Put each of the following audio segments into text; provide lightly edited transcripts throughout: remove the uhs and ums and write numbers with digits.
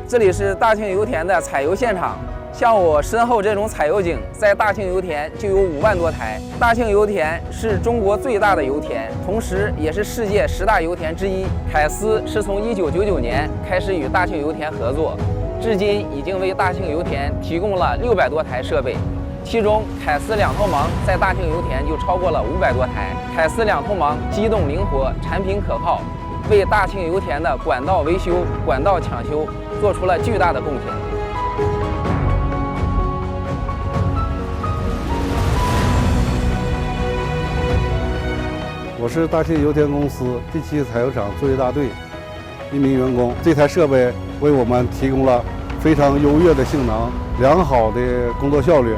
这里是大庆油田的采油现场。像我身后这种采油井，在大庆油田就有5万多台。大庆油田是中国最大的油田，同时也是世界10大油田之一。凯司是从1999年开始与大庆油田合作，至今已经为大庆油田提供了600多台设备。其中，凯司2头盲在大庆油田就超过了500多台。凯司2头盲机动灵活，产品可靠，为大庆油田的管道维修、管道抢修做出了巨大的贡献。我是大庆油田公司第7采油厂作业大队一名员工。这台设备为我们提供了非常优越的性能、良好的工作效率。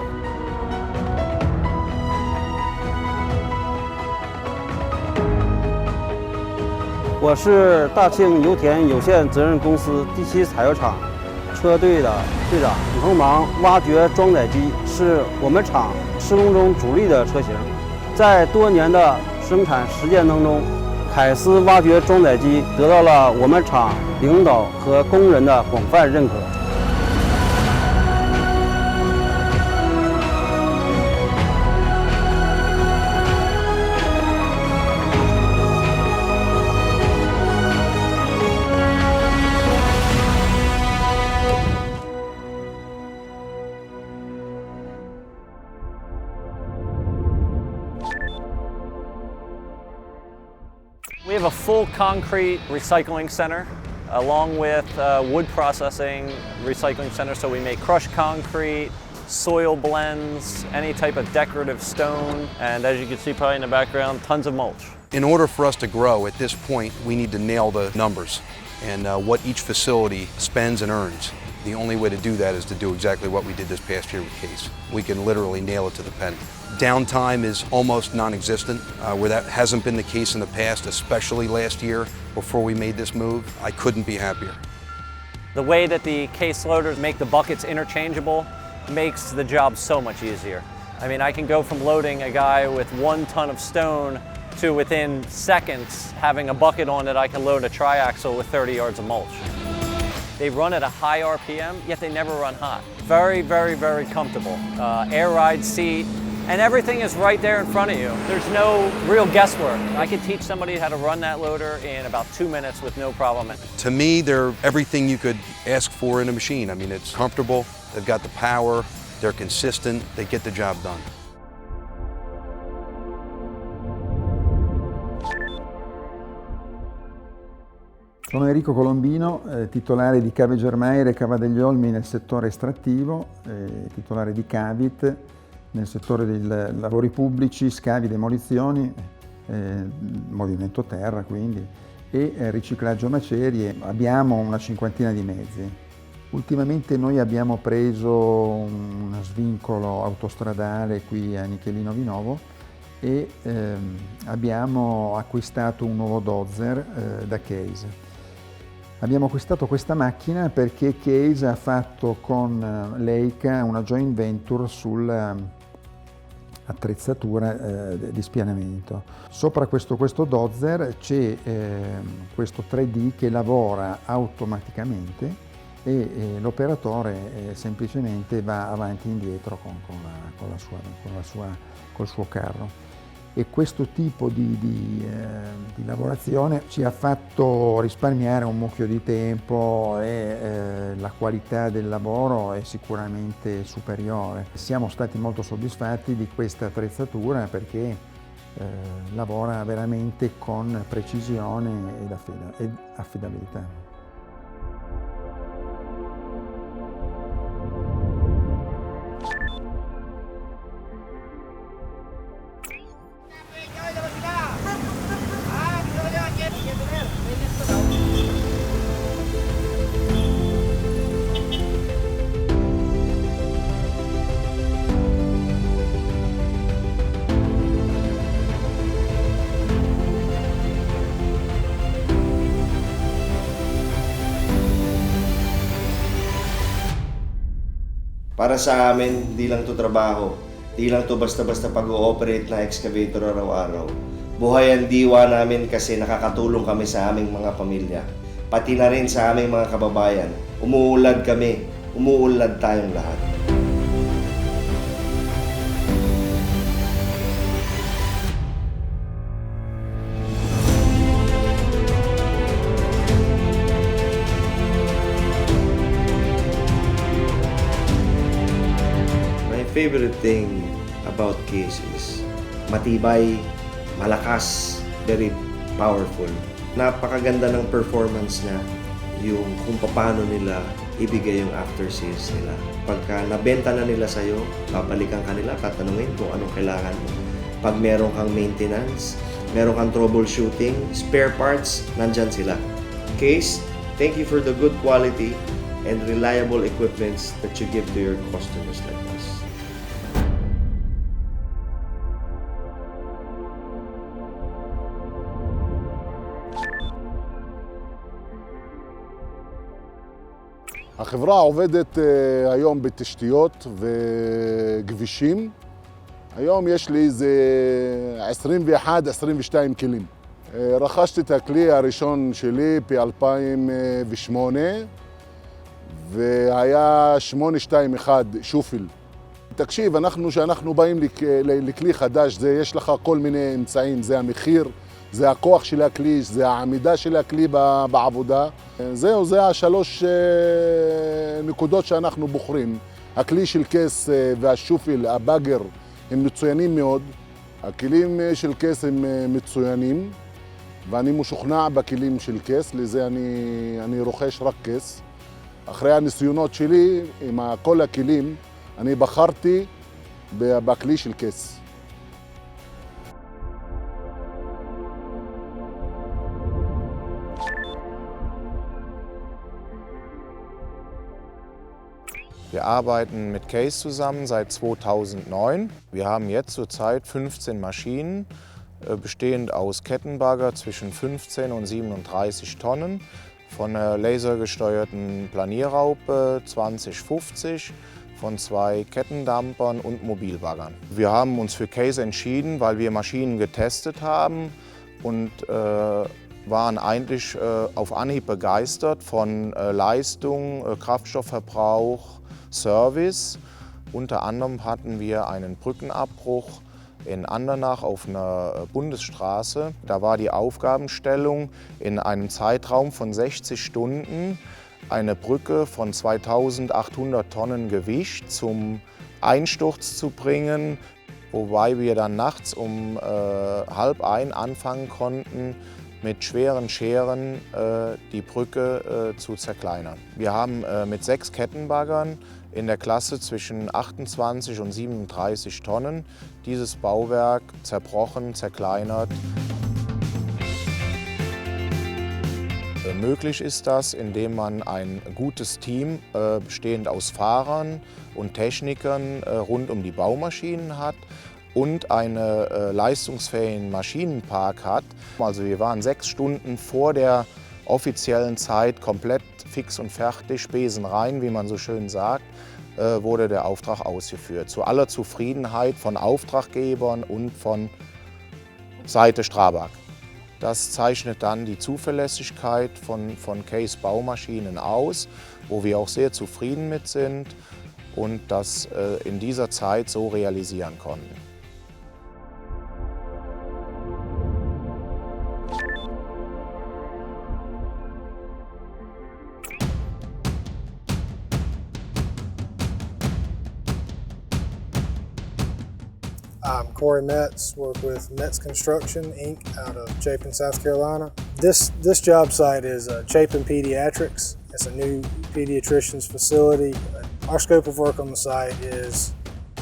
我是大庆油田有限责任公司第7采油厂车队的队长。2头盲挖掘装载机是我们厂施工中主力的车型，在多年的生产实践当中，凯司挖掘装载机得到了我们厂领导和工人的广泛认可。We have a full concrete recycling center along with wood processing recycling center. So we make crushed concrete, soil blends, any type of decorative stone, and as you can see probably in the background, tons of mulch. In order for us to grow at this point, we need to nail the numbers and what each facility spends and earns. The only way to do that is to do exactly what we did this past year with Case. We can literally nail it to the penny. Downtime is almost non-existent, where that hasn't been the case in the past, especially last year before we made this move. I couldn't be happier. The way that the case loaders make the buckets interchangeable makes the job so much easier. I mean, I can go from loading a guy with 1 ton of stone to within seconds having a bucket on it I can load a triaxle with 30 yards of mulch. They run at a high RPM, yet they never run hot. Very, very, very comfortable. Air ride seat, and everything is right there in front of you. There's no real guesswork. I could teach somebody how to run that loader in about 2 minutes with no problem. To me, they're everything you could ask for in a machine. I mean, it's comfortable, they've got the power, they're consistent, they get the job done. Sono Enrico Colombino, titolare di Cave Germaire e Cava degli Olmi nel settore estrattivo, titolare di Cavit nel settore dei lavori pubblici, scavi, demolizioni, movimento terra quindi, e riciclaggio macerie. Abbiamo una 50ina di mezzi. Ultimamente noi abbiamo preso uno svincolo autostradale qui a Nichelino Vinovo e abbiamo acquistato un nuovo dozer da Case. Abbiamo acquistato questa macchina perché Case ha fatto con Leica una joint venture sull'attrezzatura di spianamento. Sopra questo dozer c'è questo 3D che lavora automaticamente e l'operatore semplicemente va avanti e indietro col suo carro. E questo tipo di lavorazione ci ha fatto risparmiare un mucchio di tempo e la qualità del lavoro è sicuramente superiore. Siamo stati molto soddisfatti di questa attrezzatura perché lavora veramente con precisione ed affidabilità. Para sa amin, di lang to trabaho, di lang to basta-basta pag-ooperate na excavator araw-araw. Buhay ang diwa namin kasi nakakatulong kami sa aming mga pamilya. pati na rin sa aming mga kababayan. Umuulad kami, umuulad tayong lahat. My favorite thing about Case is matibay, malakas, very powerful. Napakaganda ng performance niya, yung kung paano nila ibigay yung after sales nila. Pagka nabenta na nila sa'yo, babalikan ka nila, tatanungin kung anong kailangan mo. Pag meron kang maintenance, meron kang troubleshooting, spare parts, nandyan sila. Case, thank you for the good quality and reliable equipments that you give to your customers like us. החברה עובדת היום בתשתיות וכבישים. היום יש לי איזה 21-22 כלים. רכשתי את הכלי הראשון שלי ב-2008 והיה 821 שופיל. תקשיב, כשאנחנו באים לכלי חדש, יש לך כל מיני אמצעים, זה המחיר, זה הכוח של הכלי, זה העמידה של הכלי בעבודה. זה השלוש נקודות שאנחנו בוחרים. הכלי של קייס והשופיל, הבאגר, הם מצוינים מאוד. הכלים של קייס הם מצוינים, ואני משוכנע בכלים של קייס, לזה אני רוכש רק קייס. אחרי הניסיונות שלי עם כל הכלים, אני בחרתי בכלי של קייס. Wir arbeiten mit Case zusammen seit 2009. Wir haben jetzt zurzeit 15 Maschinen, bestehend aus Kettenbagger zwischen 15 und 37 Tonnen, von einer lasergesteuerten Planierraupe 2050, von 2 Kettendampern und Mobilbaggern. Wir haben uns für Case entschieden, weil wir Maschinen getestet haben und waren eigentlich auf Anhieb begeistert von Leistung, Kraftstoffverbrauch, Service. Unter anderem hatten wir einen Brückenabbruch in Andernach auf einer Bundesstraße. Da war die Aufgabenstellung, in einem Zeitraum von 60 Stunden eine Brücke von 2800 Tonnen Gewicht zum Einsturz zu bringen, wobei wir dann nachts um 12:30 anfangen konnten, mit schweren Scheren die Brücke zu zerkleinern. Wir haben mit 6 Kettenbaggern in der Klasse zwischen 28 und 37 Tonnen dieses Bauwerk zerbrochen, zerkleinert. Möglich ist das, indem man ein gutes Team bestehend aus Fahrern und Technikern rund um die Baumaschinen hat und einen leistungsfähigen Maschinenpark hat. Also wir waren 6 Stunden vor der offiziellen Zeit komplett fix und fertig, Spesen rein, wie man so schön sagt, wurde der Auftrag ausgeführt. Zu aller Zufriedenheit von Auftraggebern und von Seite Strabag. Das zeichnet dann die Zuverlässigkeit von Case Baumaschinen aus, wo wir auch sehr zufrieden mit sind und das in dieser Zeit so realisieren konnten. I'm Corey Metz, work with Metz Construction, Inc. out of Chapin, South Carolina. This job site is Chapin Pediatrics. It's a new pediatrician's facility. Our scope of work on the site is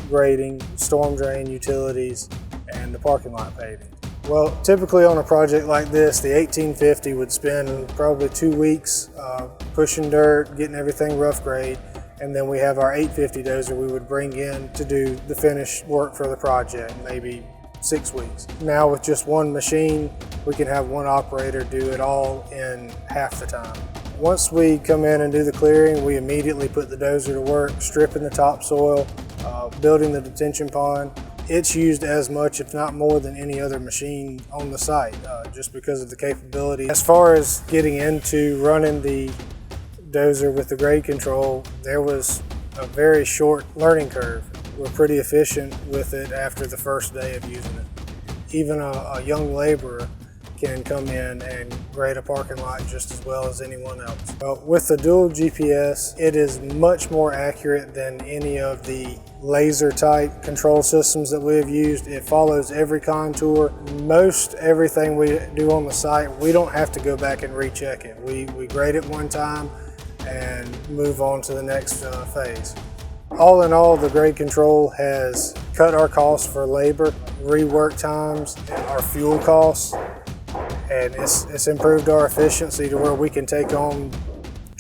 grading, storm drain utilities, and the parking lot paving. Well, typically on a project like this, the 1850 would spend probably 2 weeks pushing dirt, getting everything rough grade, and then we have our 850 dozer we would bring in to do the finished work for the project, maybe 6 weeks. Now with just one machine, we can have one operator do it all in half the time. Once we come in and do the clearing, we immediately put the dozer to work, stripping the topsoil, building the detention pond. It's used as much, if not more, than any other machine on the site, just because of the capability. As far as getting into running the dozer with the grade control, there was a very short learning curve. We're pretty efficient with it after the first day of using it. Even a young laborer can come in and grade a parking lot just as well as anyone else. Well, with the dual GPS, it is much more accurate than any of the laser type control systems that we have used. It follows every contour. Most everything we do on the site, we don't have to go back and recheck it. We grade it one time and move on to the next phase. All in all, the grade control has cut our costs for labor, rework times, and our fuel costs. And it's improved our efficiency to where we can take on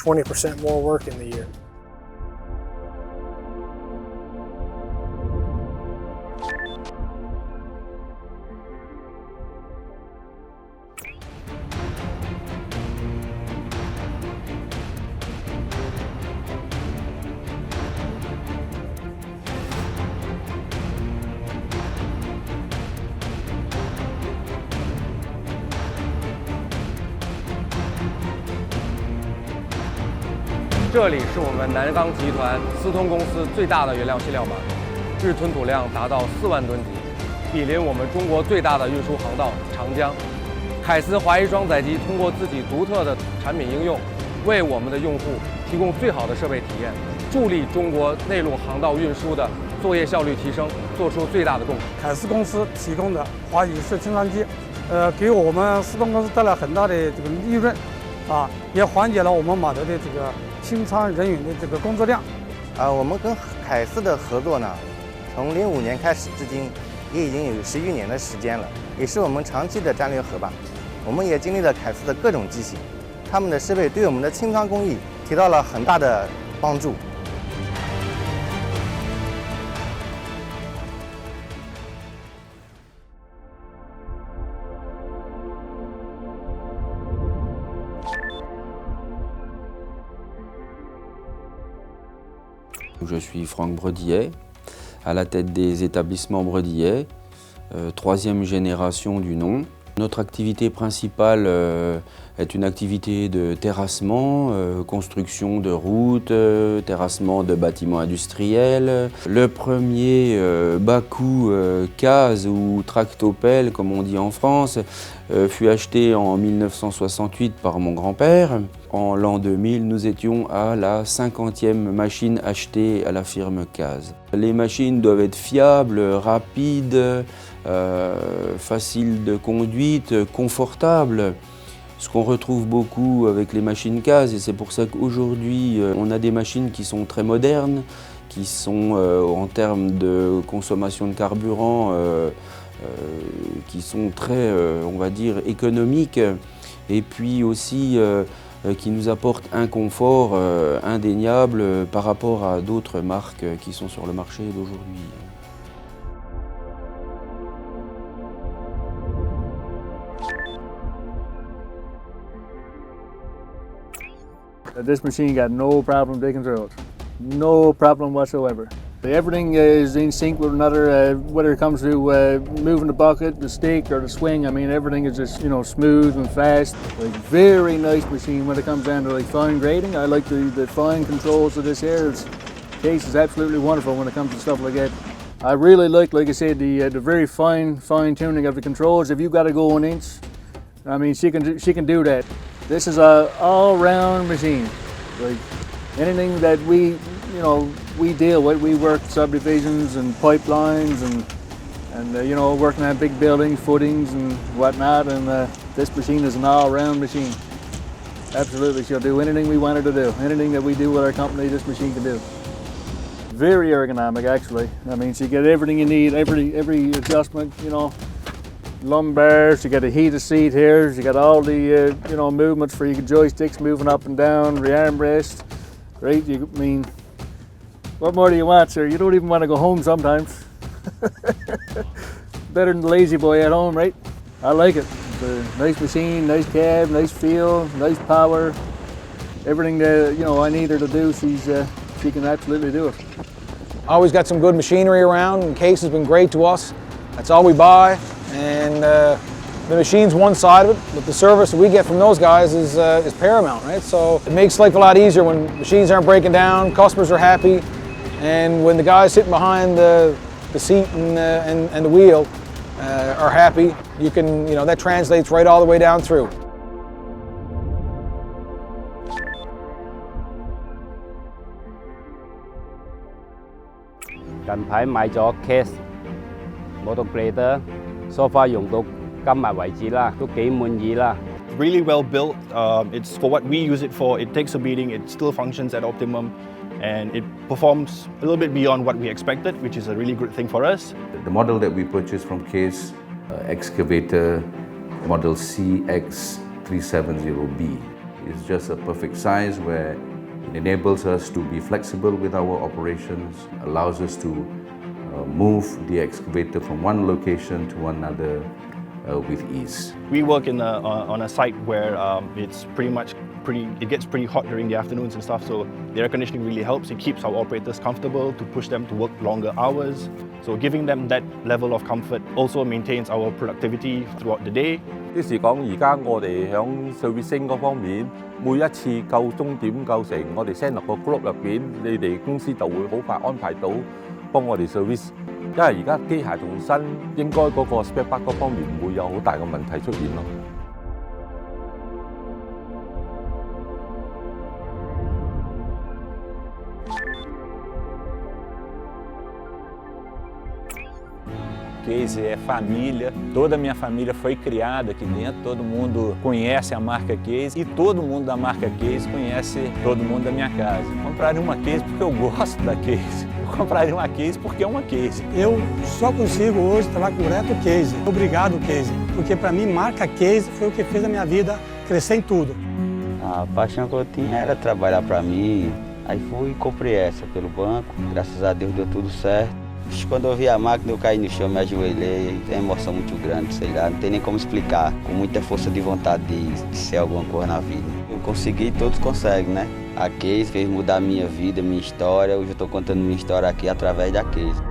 20% more work in the year.这里是我们南钢集团司通公司最大的原料卸料码头，日吞吐量达到4万吨级，毗邻我们中国最大的运输航道长江。凯斯华谊装载机通过自己独特的产品应用，为我们的用户提供最好的设备体验，助力中国内陆航道运输的作业效率提升，做出最大的贡献。凯斯公司提供的华谊式清仓机，给我们司通公司带来很大的这个利润，也缓解了我们码头的这个清仓人员的这个工作量。我们跟凯斯的合作呢，从05年开始至今，也已经有11年的时间了，也是我们长期的战略伙伴。我们也经历了凯斯的各种机型，他们的设备对我们的清仓工艺提到了很大的帮助。Je suis Franck Bredillet, à la tête des établissements Bredillet, troisième génération du nom. Notre activité principale est une activité de terrassement, construction de routes, terrassement de bâtiments industriels. Le premier bas-coût case ou tractopelle, comme on dit en France, fut acheté en 1968 par mon grand-père. En l'an 2000, nous étions à la 50e machine achetée à la firme Case. Les machines doivent être fiables, rapides, faciles de conduite, confortables. Ce qu'on retrouve beaucoup avec les machines Case, et c'est pour ça qu'aujourd'hui on a des machines qui sont très modernes, qui sont en termes de consommation de carburant, qui sont très, on va dire, économiques, et puis aussi qui nous apportent un confort indéniable par rapport à d'autres marques qui sont sur le marché d'aujourd'hui. This machine got no problem taking controls, no problem whatsoever. Everything is in sync with another, whether it comes to moving the bucket, the stick, or the swing. I mean, everything is just, smooth and fast. Like, very nice machine when it comes down to fine grading. I like the fine controls of this here. This case is absolutely wonderful when it comes to stuff like that. I really like I said, the very fine tuning of the controls. If you've got to go an inch, I mean, she can do that. This is a all-round machine. Like, anything that we deal with, we work subdivisions and pipelines and working on big buildings, footings and whatnot, and this machine is an all-round machine. Absolutely, she'll do anything we want her to do. Anything that we do with our company, this machine can do. Very ergonomic, actually. I mean, she got everything you need, every adjustment, lumbar, she got a heated seat here, she got all the, movements for your joysticks moving up and down, the armrest, right? What more do you want, sir? You don't even want to go home sometimes. Better than the lazy boy at home, right? I like it. It's a nice machine, nice cab, nice feel, nice power. Everything that I need her to do, she can absolutely do it. Always got some good machinery around, and Case has been great to us. That's all we buy, and the machine's one side of it, but the service that we get from those guys is paramount, right? So it makes life a lot easier when machines aren't breaking down, customers are happy, and when the guys sitting behind the seat and the wheel are happy, you can, that translates right all the way down through. Gần排買咗 case motor grader，so far 用到今日為止啦，都幾滿意啦。Really well built. It's for what we use it for. It takes a beating. It still functions at optimum, and it performs a little bit beyond what we expected, which is a really good thing for us. The model that we purchased from Case, Excavator model CX370B, is just a perfect size where it enables us to be flexible with our operations, allows us to move the excavator from one location to another with ease. We work on a site where it gets pretty hot during the afternoons and stuff, so the air conditioning really helps. It keeps our operators comfortable to push them to work longer hours. So giving them that level of comfort also maintains our productivity throughout the day. 即是講，而家我哋響 servicing 嗰方面，每一次夠鐘點夠成，我哋 send 落個 group 入邊，你哋公司就會好快安排到幫我哋 service。因為而家機械仲新，應該嗰個 spare part 嗰方面唔會有好大嘅問題出現咯。Case é família, toda a minha família foi criada aqui dentro, todo mundo conhece a marca Case e todo mundo da marca Case conhece todo mundo da minha casa. Eu compraria uma Case porque eu gosto da Case, eu compraria uma Case porque é uma Case. Eu só consigo hoje trabalhar com o Reto Case. Obrigado, Case, porque para mim marca Case foi o que fez a minha vida crescer em tudo. A paixão que eu tinha era trabalhar para mim, aí fui e comprei essa pelo banco, graças a Deus deu tudo certo. Quando eu vi a máquina, eu caí no chão, me ajoelhei, tem uma emoção muito grande, sei lá, não tem nem como explicar, com muita força de vontade de ser alguma coisa na vida. Eu consegui, todos conseguem, né? A Case fez mudar a minha vida, minha história, hoje eu estou contando minha história aqui através da Case.